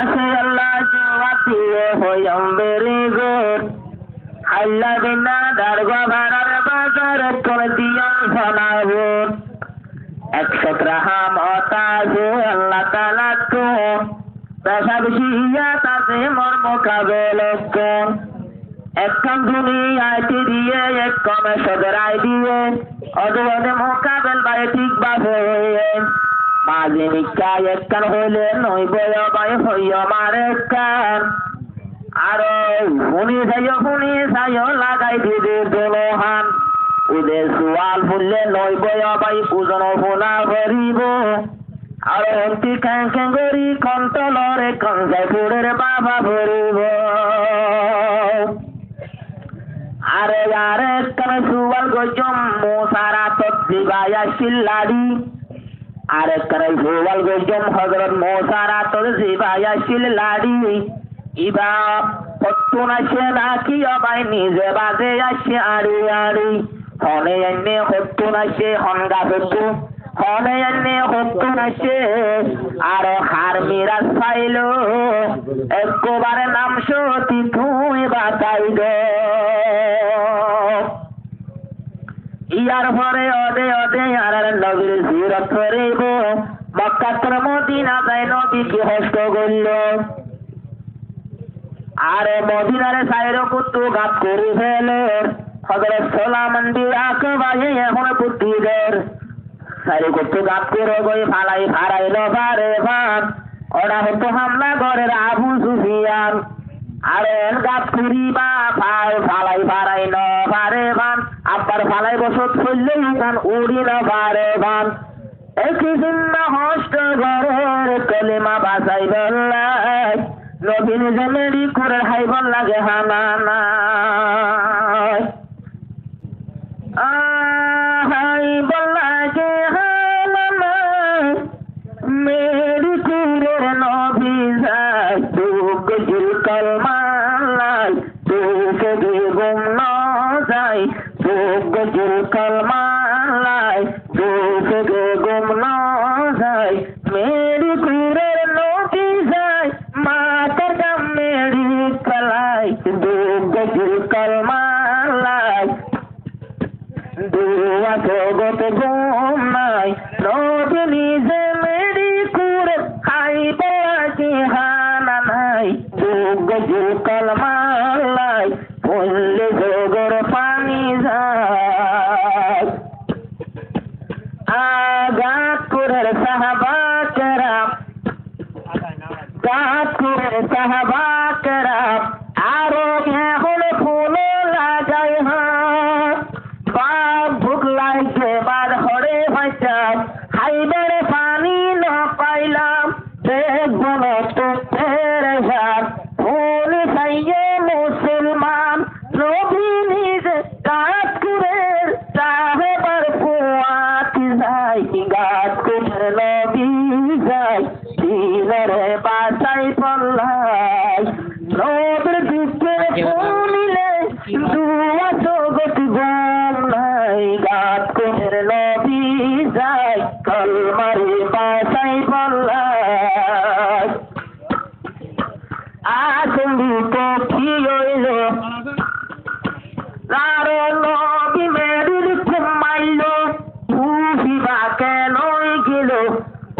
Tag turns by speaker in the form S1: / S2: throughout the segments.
S1: Say Allah to what you am very good. Allah binna darga bharar bazar kor diya sanabud. Ekshot rahmat aje Allah Taala ko. Tasab shiyat ase mor mukabele ko. Ekkan duniya diye ekkan sadrai diye. Odone mukabel bay tik babe. Mazimika ekkan hole noi boya bay hoya marekkan. Aro huni sayo lagai dide dolohan. Ude sual fulle noi boya bay pujono hona baribo. Aro honti kankengori kontolore konjai purer baba baribo. Are ekkan sual gojom musara tot dibaya shilladi. Are ekkan sual gojom Hazrat musara tot dibaya shilladi. Iba pottuna shena ki abai nije baze ashe ari hone enne hottuna she honga hottu hone enne hottuna she aro harmira sailo ekkobare naam shoti thui bataido iyar pore ode arar nabir zirat koribo Makkah Madina jaino ki hosto gollo আরে মদিনার সাইরো কুত্তু গাত করে ফেলে হযরত সোলামন্দি আকবায়ে এখন বুদ্ধিদের সাইরো কুত্তু গাত করে গই ফালাই ফারাইলো বারে বান ওরা হতো হামলা করে আবু সুফিয়ান আরে গাত করি বা ফালাই ফারাইলো বারে বান আবার ফালাই বসত চললেই গান উড়িলো বারে বান একই দিন হষ্ট ঘরের কলিমা বাঁচাই বললাই নবীন জমেরি করে হাইবন লাগে হানানা হাইবন লাগে হানানা মেরি কুরের নবী যায় তোকে দিল কলমালাই তোকে বেগম ন যায় তোকে দিল কলমালাই তোকে বেগম ন যায় মেরি কুরের নবী যায় মাতার দাম মেরি কলাই দুগজুল কলমালাই দুয়া জগত ঘুমাই নবী নিজে মেরি কুরে খাইতে আসি হানা নাই দুগজুল কলমালাই বললে জগর পানি যায় আগাত কুরের সাহাবা কেরাম গাছের সাহাবা কেরাম আরো এখন ফুল লাগাই বাপ ভুক লাগছে বাদ হরে ভাইসাম হাইবার পানি না পাইলাম দেখব না তো পেরেশান ফুল খাইয়ে মুসলমান নবী নিজে গাছ কুরের সাহেবার ফুয়াত যায় গাছ কুরের নবী যায় দিলরে বাসাই পল্লাই নবীর দিকে ফুলিলে দুয়া জগৎ ঘুম নাই গাত কুমের নবী যায় কলমারে বাসাই পল্লাই আসলি তো কি হইল আরে নবী মেরির ঘুমাইল বুঝিবা কেন গেল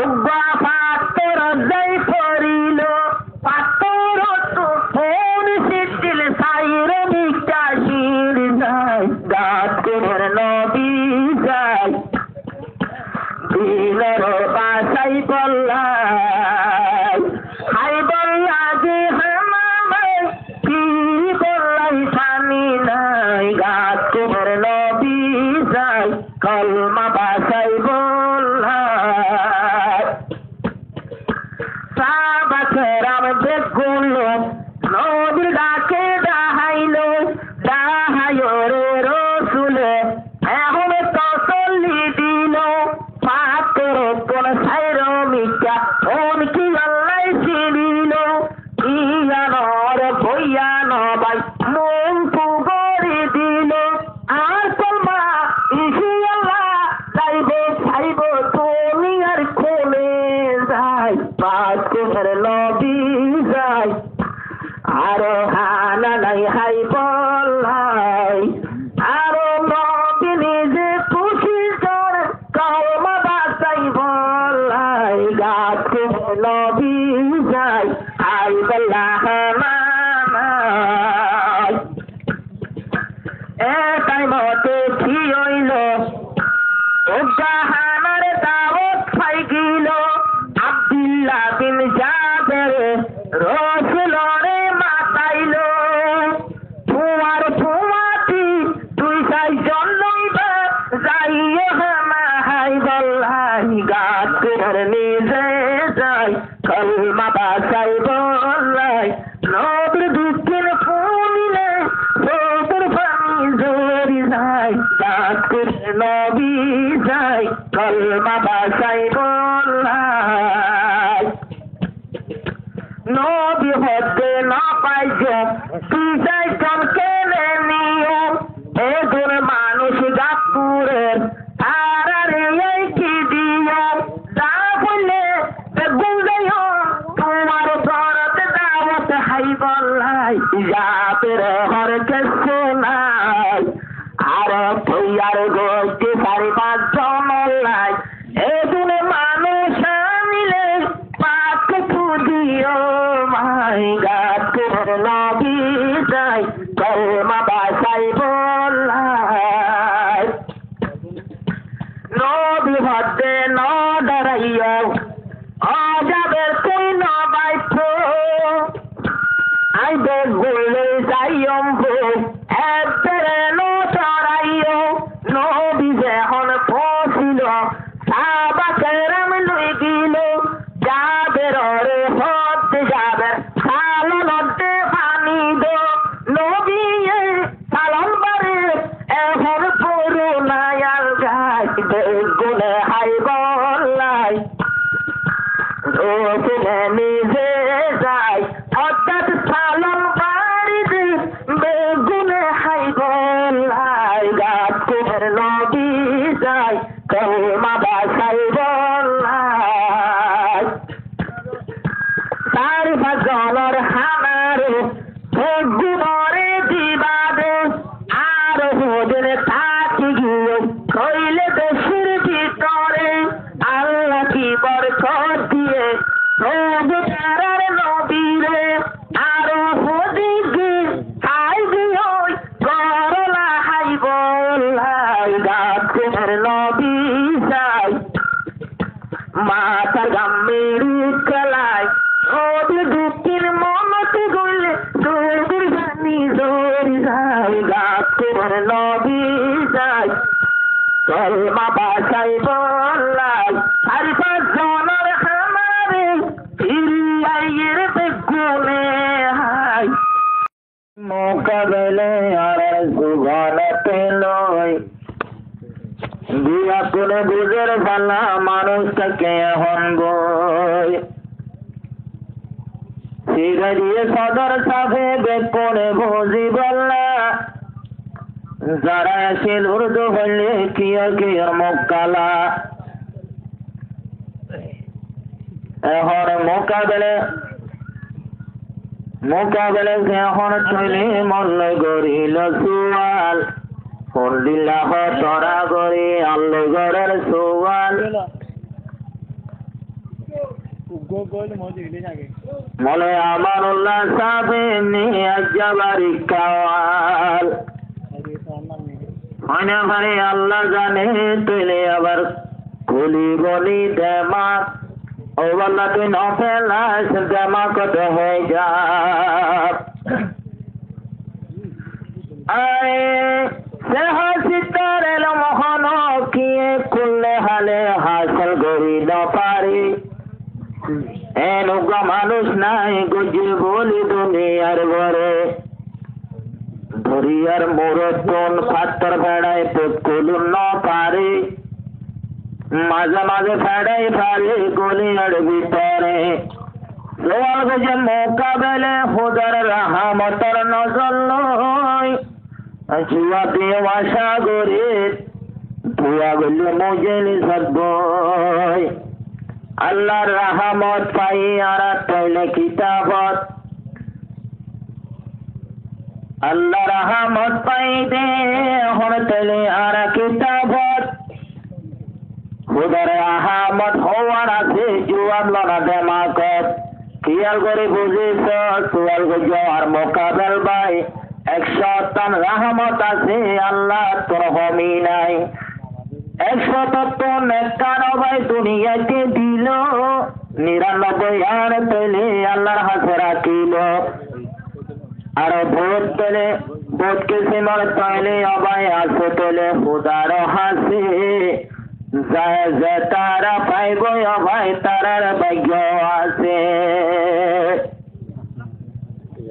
S1: উগ্বা পাত্তর যাই পড়িল পাত্তর তো ফোন সিদ্দিল সাইর বিকাশির যায় গাত কুমের নবী যায় দিলর বাসাই বল্লাই হাই বল্লা যে হামামাই কি বল্লাই পানি নাই গাত কুমের নবী যায় কলমা বাসাই বল্লাই সাহাবাকেরাম দেখগুলো নবীর ডাকে দাহাইলো দাহাইও রে রসুলে এখন তসল্লি দিল পাত্র কোন সাইর মিকা ফোন কি আল্লাহ ছিলিল ইয়ানর বইয়া নবাই মন পুগরি দিল আর কলমা ইসি আল্লাহ যাইবে খাইব তুমি আর খোলে যায় পাঁচ কুমের নবী আরো হানা নাই হাই বলাই আরো নবী নিজে খুশি করে কলমা বাঁচাই বলাই গাছ নবী যাই হাই বল্লাহ মানাই এটাই মতে কি হইল জাহানার দাওয়াত পাই গিল আব্দুল্লাহ বিন জাবের রসুলরে মাতাইল ফুয়ার ফুয়াতি তুই সাই জন্মইবা যাইও হাই বল্লাই গাছের নিজে যাই কলমা বাঁচাই বল্লাই নবীর দুঃখের ফুলিলে সবর পানি জোরি যায় গাছের নবী যাই কলমা বাঁচাই বল্লাই নবী হতে না পাইছে তুই যাই জন কেনে নিও এগুন মানুষ গাছপুরের তারারে এই কি দিও যা বললে বেগুন যাইও তোমার ঘরতে দাওয়াত হাই বল্লাই যাবের হরকে শোনাই আর থইয়ার গোষ্ঠী 4-5 জন লাই এগুন মানুষ আনিলে পাক পুদিও মাই গাছের নবী যাই কলমা বাঁচাই বল্লাই নবী হতে ন ডরাইও অজাবের তুই ন বাইছো আইবে বলে যাইম একবারে নো চড়াইও নবী যখন পৌঁছিল সাহাবাকেরাম লই গিল যাবের রে হতে যাবে সালনতে পানি দো নবী সালন বারে এখন পুরো নায়াল গাই বেগুনে হাই বল্লাই রসুলে নিজে যাই অর্থাৎ সালন বাড়িতে বেগুনে হাই বল্লাই গাছের নবী যাই কলমা বাঁচাই বল্লাই 4-5 জনের হানারে বেগুনরে দিবাদে আর হোদের থাকি গিয়ে কইলে দেশের ভিতরে আল্লাহ কি বরকত দিয়ে তারার নবীরে আর হোদিকে হাই দিও করলা হাই বল্লাই গাছের নবী যাই মাথার গাম্মেরি খেলায় নদী দুঃখের মনতে গইলে দৌড়ির গানি দৌড়ি যাই গাছের নবী যাই কলমা বাঁচাই বল্লাই 4-5 জনের হামারে ফিরিয়াইয়ের বেগুনে হাই মোকাবেলে আর সুগণতে লই বিয়া করে বুঝের ফালা মানুষটাকে এখন বই সিগা দিয়ে সদর সাফে বেকনে বুঝি বললা যারা আসিল উর্দু হইলে কিয় কিয় মক্কালা এখন মোকাবেলে এখন চলে মল্ল গরিল সুয়াল ফন্দিল্লাহ তরা গরি আল্লো গরের সুয়াল মলে আমানুল্লাহ সাহেব নিয়ে আজ্জাবারি কাওয়াল হয় না ভারে আল্লাহ জানে তুলে আবার কুলি বলি দেমাক ও আল্লাহ তুই নফেলাস দেমা কত হয়ে যা আয় সে হাসিতার এলো মহান কিয়ে খুললে হালে হাসল গরি না পারি এনুকা মানুষ নাই গুজি বলি দুনিয়ার ঘরে ধরিয়ার মোরতন পাত্তর ফেড়ায় পুতকুলুন ন পারে মাঝে মাঝে ফেড়াই পারে গলিয়ার ভিতরে সোয়াল গজে মোকাবেলে হুদার রাহামতর নজর লয় জুয়া দিয়ে আশা করে ধুয়া গলে মজেলি সদ্বয় আল্লাহর রাহমত পাই আর তৈলে কিতাবত আল্লাহ রহমত পাইতে হরতলে আর কিতাবত খুদার আহমদ হওয়ার আছে জুয়াব লনা দেমাকত খেয়াল করে বুঝিস সোয়াল আর মোকাবেল ভাই 100 রহমত আছে আল্লাহ তোর হমি নাই 100 নেকানবাই দুনিয়াতে দিল 99 আর পেলে আল্লাহর হাতে রাখিল আর ভোট পেলে ভোটকে সীমার তৈলে অবাই আছে পেলে খুদার হাসে যায় যে তারা পাইব অবাই তারার ভাগ্য আছে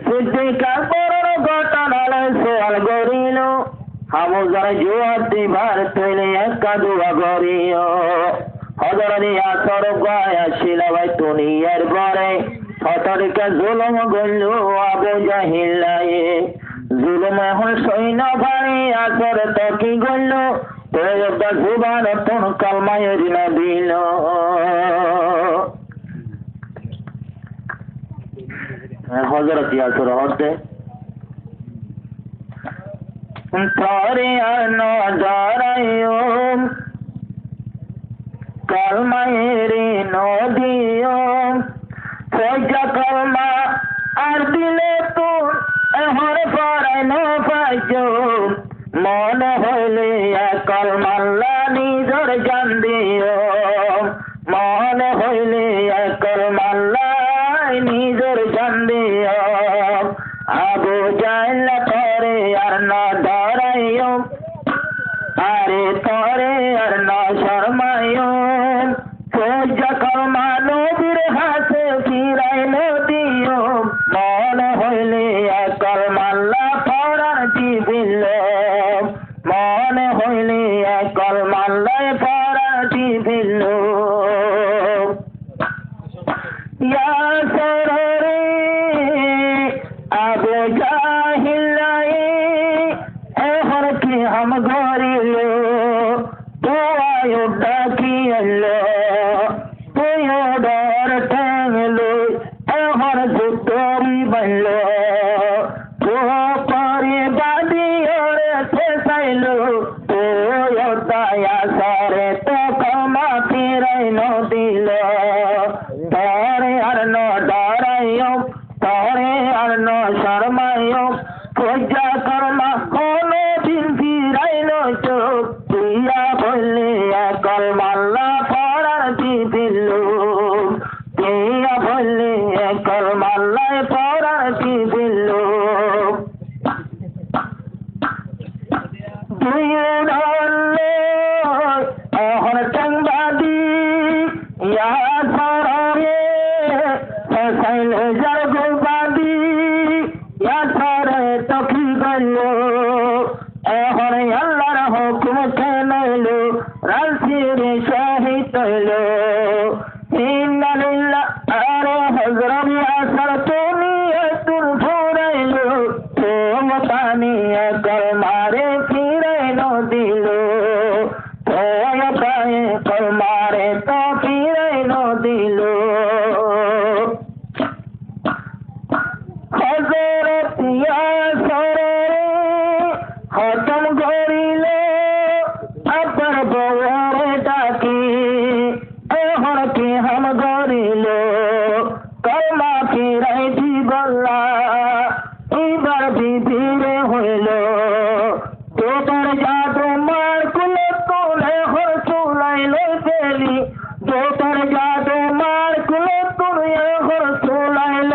S1: সিদ্দিকা বড় ঘটনালে সোয়াল করিল হামুজার জুয়ার দিবার তৈলে একা দুয়া করিও হজরত আসর গায়াছিল ভাই দুনিয়ার পরে হতরিকা জুলুম গল্ল আবু জাহিলাই জুলুম এখন সৈন্য ভাই আসর তো কি গল্ল তোর জুবান তোর কালমায় ঋণা দিল হজরত আসর হতে তরে আন জরায়ো কালমায়ের নদিও ফজা কালমা আর দিলে তো এখন পড়ায় ন পাইছো মনে হইলে কালমাল্লা নিজর জান দিও মনে হইলে কালমাল্লা নিজর জান দিও আবু জাহেল তরে আর না ধরাইও আরে তরে আর না শর্মাইও ফজা কালমা নবীর হাতে ফিরাই নদিও মনে হইলে কালমাল্লা পড়ার দিবিল মনে হইলে কালমাল্লায় পড়ার দিবিল ইয়া সররে আবু জাহিলাই এখন কি হাম গরিল তুই ডাকিল তুই ডর ঠেঙল এখন যুদ্ধি বলল তো পরে বাদি ওরে শেষাইল তুই দয়া সরে তো ক্ষমা ফিরাই দিল তরে আর ন ডরাইও তরে আর ন শর্মাইও পূজা কর্মা কোনো দিন ফিরাইল চোখ তুইয়া বললে কলমাল্লা পড়ার দিবিল তুইয়া বললে কলমাল্লায় পড়ার দিবিল তুই ধরলে এখন চাংবাদি ইয়া সরে ফসাইল জগবাদি ইয়া সরে তো কি গেল এখন আল্লাহর হুকুম কেনইল রাসির শহীদ হইল ইন্নালিল্লাহ আরে হযরত আসর তুমি তুল ফুরাইল তোমতানি কলমারে ফিরাইল দিল তোয় পায়ে কলমারে তো ফিরাইল দিল হযরত আসরে খতম করিল আপর বউরে ডাকি এখন কি হাম করিল কলমা ফিরাই দিবল্লা এবার বিবিরে হইল তোর জাদু মার কুলে তুলে হর চুলাইল ফেলি তোর জাদু মার কুলে তুলে হর চুলাইল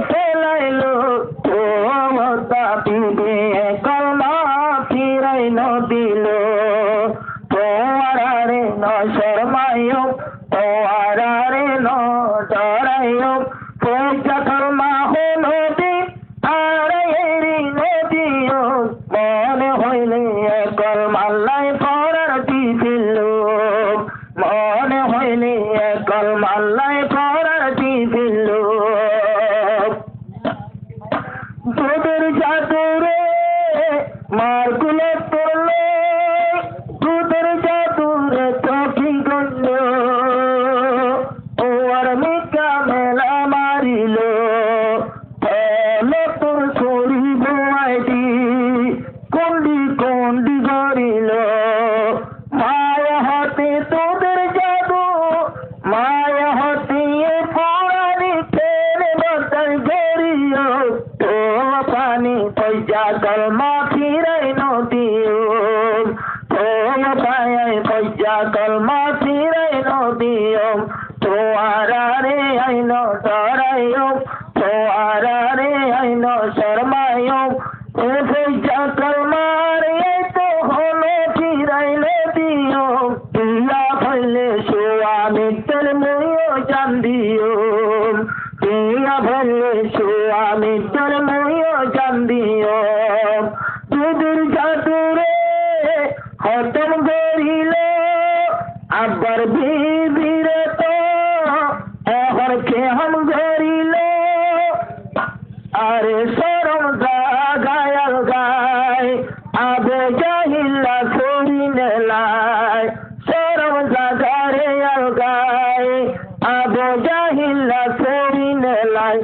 S1: ফেলাইল তোমতা বিবি কলমা ফিরাইল দিল তোয়ারে ন শর্মাইও তোয়ারে ন ডরাইও পূজা কর্মা হলো দি আরে এরি নদিও মনে হইলে কলমাল্লায় পড়ার দিবিল মনে হইলে কলমাল্লায় পড়ার দিবিল তোদের জাদুরে মার কুলে পড়লে তোদের জাদুরে তো কি গণ্য ও আর মিকা মেলা মারিল ছোয়ারে আইন শর্মায়ও ও ফৈজা কলমার এই তো হলো ফিরাইলে দিও ইয়া ফলে সোয়ামী তেল মুইও জান দিও ইয়া ফলে সোয়ামী তেল মুইও জান দিও দুদুর জাদুরে খতম করিল আবার বিবিরে তো এখন কেহম করিল আরে সরম গায়াল গায় আবে জাহিল্লা করিনে লাই সরম জাগারে আল গায় আবে জাহিল্লা করিনে লাই